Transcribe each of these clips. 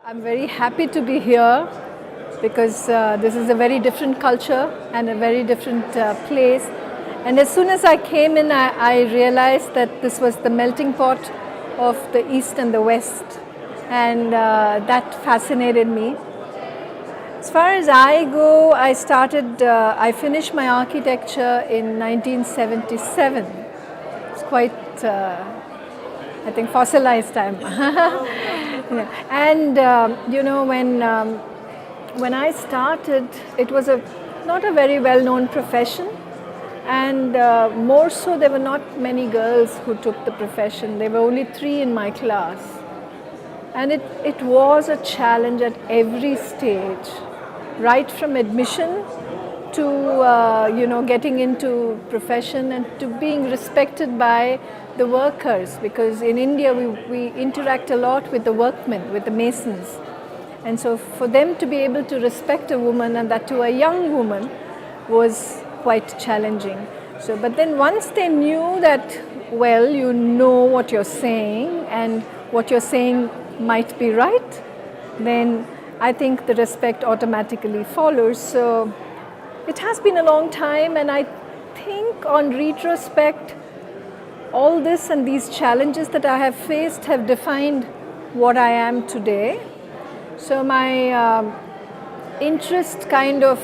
I'm very happy to be here because this is a very different culture and a very different place. And as soon as I came in, I realized that this was the melting pot of the East and the West. And that fascinated me. As far as I go, I finished my architecture in 1977. It's quite, I think, fossilized time. Yeah. And when I started, it was not a very well-known profession, and more so, there were not many girls who took the profession. There were only 3 in my class, and it was a challenge at every stage, right from admission to getting into profession and to being respected by the workers, because in India we interact a lot with the workmen, with the masons, and so for them to be able to respect a woman, and that to a young woman, was quite challenging. So, but then once they knew that, well, you know what you're saying and what you're saying might be right, then I think the respect automatically follows. So it has been a long time, and I think on retrospect, all this and these challenges that I have faced have defined what I am today. So my interest kind of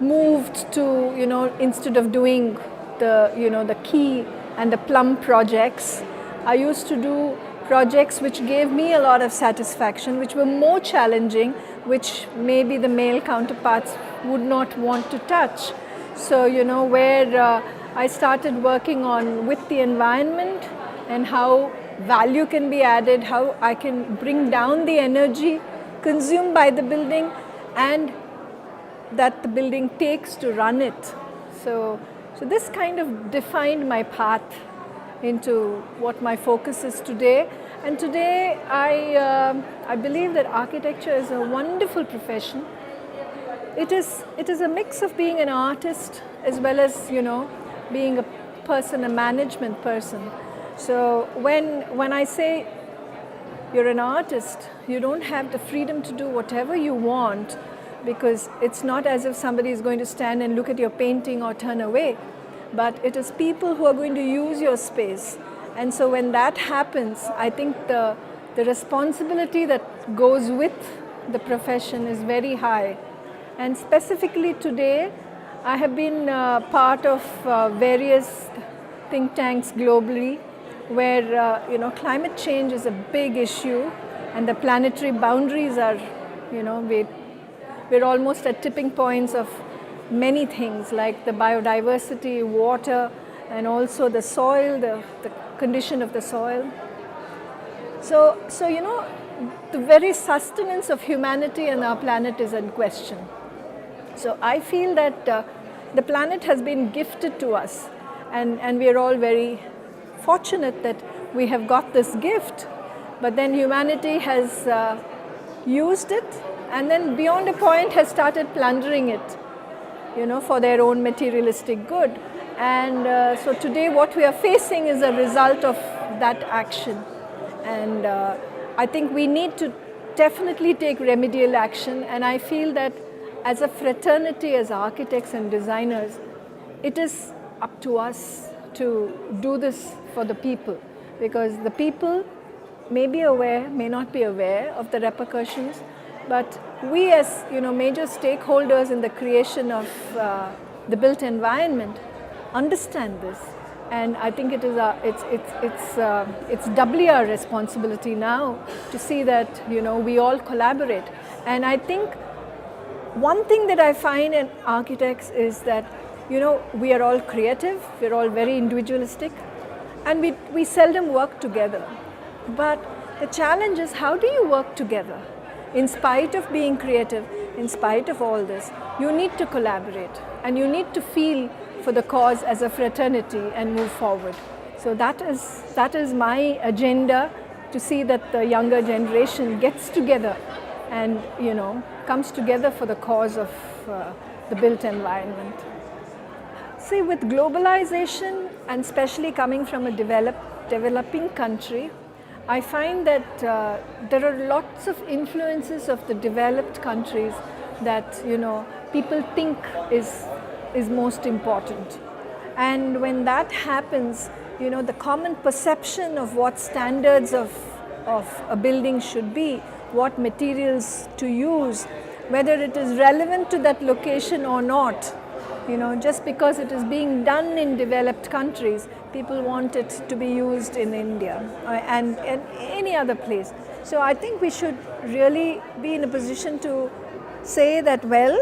moved to, instead of doing the key and the plum projects, I used to do projects which gave me a lot of satisfaction, which were more challenging, which maybe the male counterparts would not want to touch. So, where I started working on with the environment and how value can be added, how I can bring down the energy consumed by the building and that the building takes to run it. So this kind of defined my path into what my focus is today. And today I believe that architecture is a wonderful profession. It is a mix of being an artist as well as being a person, a management person. So when I say you're an artist, you don't have the freedom to do whatever you want, because it's not as if somebody is going to stand and look at your painting or turn away, but it is people who are going to use your space. And so when that happens, I think the responsibility that goes with the profession is very high. And specifically today, I have been part of various think tanks globally where climate change is a big issue, and the planetary boundaries are, we're almost at tipping points of many things like the biodiversity, water, and also the soil, the condition of the soil. So the very sustenance of humanity and our planet is in question. So I feel that the planet has been gifted to us, and we are all very fortunate that we have got this gift, but then humanity has used it, and then beyond a point has started plundering it, for their own materialistic good. And so today what we are facing is a result of that action. And I think we need to definitely take remedial action, and I feel that as a fraternity, as architects and designers, it is up to us to do this for the people, because the people may be aware, may not be aware of the repercussions, but we as major stakeholders in the creation of the built environment understand this, and I think it's doubly our responsibility now to see that we all collaborate. And I think one thing that I find in architects is that we are all creative, we're all very individualistic, and we seldom work together. But the challenge is, how do you work together? In spite of being creative, in spite of all this, you need to collaborate, and you need to feel for the cause as a fraternity and move forward. So that is my agenda, to see that the younger generation gets together and comes together for the cause of the built environment. See, with globalization, and especially coming from a developing country, I find that there are lots of influences of the developed countries that people think is most important, and when that happens, the common perception of what standards of a building should be, what materials to use, whether it is relevant to that location or not. Just because it is being done in developed countries, people want it to be used in India and any other place. So I think we should really be in a position to say that, well,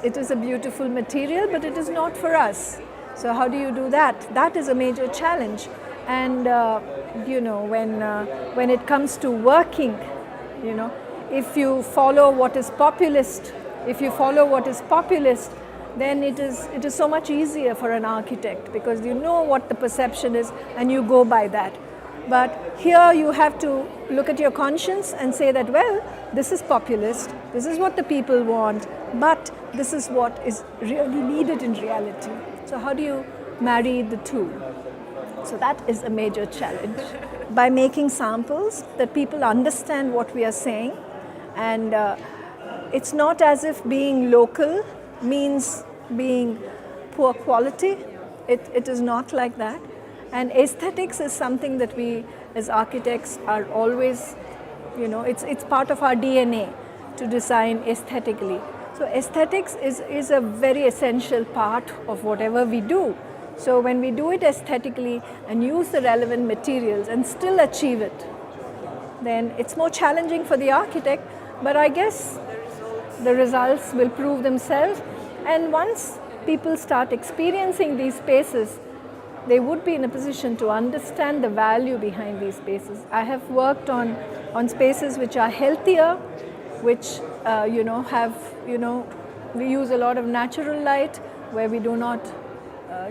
it is a beautiful material, but it is not for us. So how do you do that? That is a major challenge. And when it comes to working, if you follow what is populist, then it is so much easier for an architect, because you know what the perception is and you go by that. But here you have to look at your conscience and say that, well, this is populist, this is what the people want, but this is what is really needed in reality. So how do you marry the two? So that is a major challenge. By making samples that people understand what we are saying, and it's not as if being local means being poor quality. It is not like that. And aesthetics is something that we as architects are always, it's part of our DNA to design aesthetically. So aesthetics is a very essential part of whatever we do. So when we do it aesthetically and use the relevant materials and still achieve it, then it's more challenging for the architect, but I guess the results will prove themselves. And once people start experiencing these spaces, they would be in a position to understand the value behind these spaces. I have worked on spaces which are healthier, which we use a lot of natural light, where we do not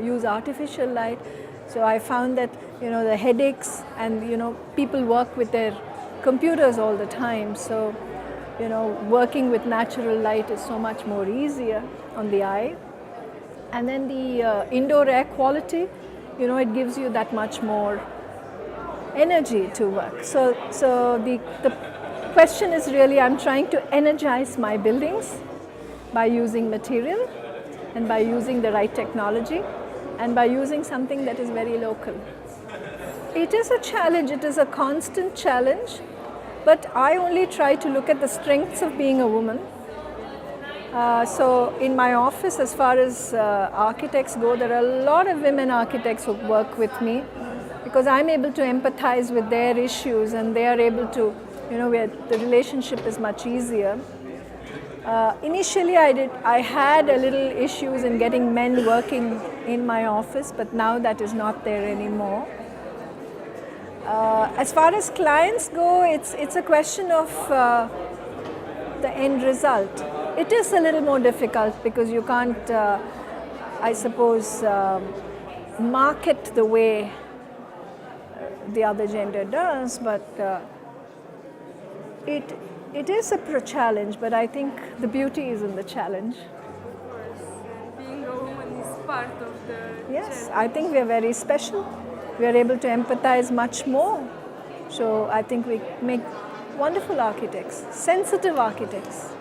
use artificial light. So I found that the headaches, and people work with their computers all the time. So working with natural light is so much more easier on the eye. And then the indoor air quality, it gives you that much more energy to work. So the question is really, I'm trying to energize my buildings by using material and by using the right technology and by using something that is very local. It is a challenge, it is a constant challenge, but I only try to look at the strengths of being a woman. So in my office, as far as architects go, there are a lot of women architects who work with me, because I'm able to empathize with their issues, and they are able to, where the relationship is much easier. Initially I had a little issues in getting men working in my office, but now that is not there anymore. As far as clients go, it's a question of the end result. It is a little more difficult because you can't, I suppose, market the way the other gender does, but it is a challenge, but I think the beauty is in the challenge. Of course, and being a woman is part of the Yes, challenge. I think we are very special. We are able to empathize much more. So I think we make wonderful architects, sensitive architects.